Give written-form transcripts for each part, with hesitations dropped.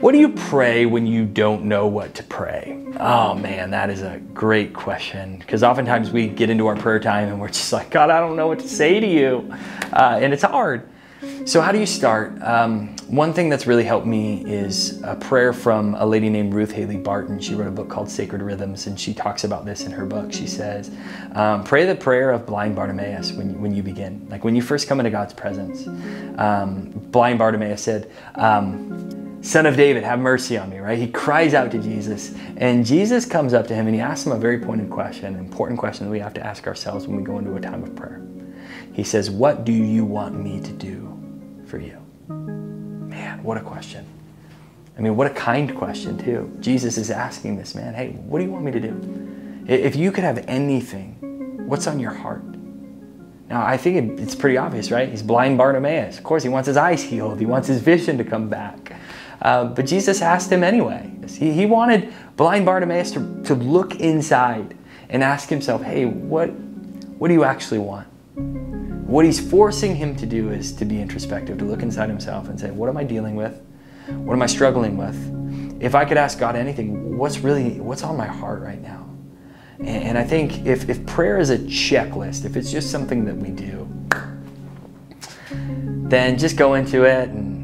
What do you pray when you don't know what to pray? Oh man, that is a great question, because oftentimes we get into our prayer time and we're just like, God, I don't know what to say to you. And it's hard. So how do you start? One thing that's really helped me is a prayer from a lady named Ruth Haley Barton. She wrote a book called Sacred Rhythms, and she talks about this in her book. She says, pray the prayer of blind Bartimaeus when you begin. Like when you first come into God's presence. Blind Bartimaeus said, Son of David, have mercy on me, right? He cries out to Jesus, and Jesus comes up to him and he asks him a very pointed question, an important question that we have to ask ourselves when we go into a time of prayer. He says, what do you want me to do for you? Man, what a question. I mean, what a kind question too. Jesus is asking this man, hey, what do you want me to do? If you could have anything, what's on your heart? Now, I think it's pretty obvious, right? He's blind Bartimaeus. Of course, he wants his eyes healed. He wants his vision to come back. But Jesus asked him anyway. He wanted blind Bartimaeus to look inside and ask himself, hey, what do you actually want? What he's forcing him to do is to be introspective, to look inside himself and say, what am I dealing with? What am I struggling with? If I could ask God anything, what's on my heart right now? And I think if prayer is a checklist, if it's just something that we do, then just go into it and,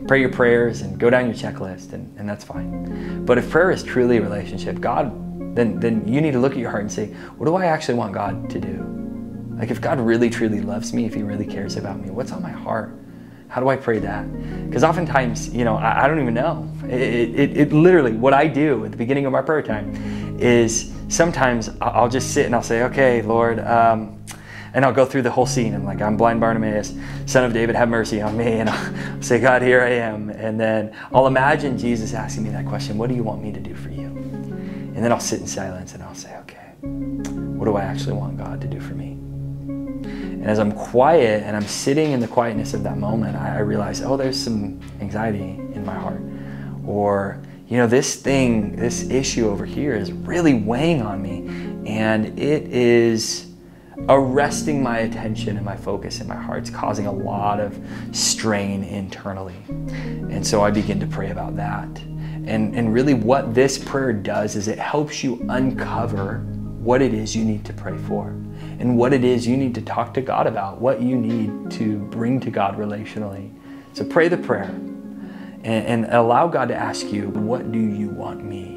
pray your prayers and go down your checklist, and that's fine. But if prayer is truly a relationship, then you need to look at your heart and say, what do I actually want God to do? Like if God really truly loves me, if he really cares about me, what's on my heart? How do I pray that? Because oftentimes, I don't even know. It literally, what I do at the beginning of my prayer time is sometimes I'll just sit and I'll say, okay, Lord, and I'll go through the whole scene. I'm like, I'm blind Bartimaeus, son of David, have mercy on me. And I'll say, God, here I am. And then I'll imagine Jesus asking me that question, what do you want me to do for you? And then I'll sit in silence and I'll say, okay, what do I actually want God to do for me? And as I'm quiet and I'm sitting in the quietness of that moment, I realize, oh, there's some anxiety in my heart. Or, this issue over here is really weighing on me. And it is arresting my attention and my focus in my heart. It's causing a lot of strain internally. And so I begin to pray about that. And really what this prayer does is it helps you uncover what it is you need to pray for and what it is you need to talk to God about, what you need to bring to God relationally. So pray the prayer and allow God to ask you, what do you want me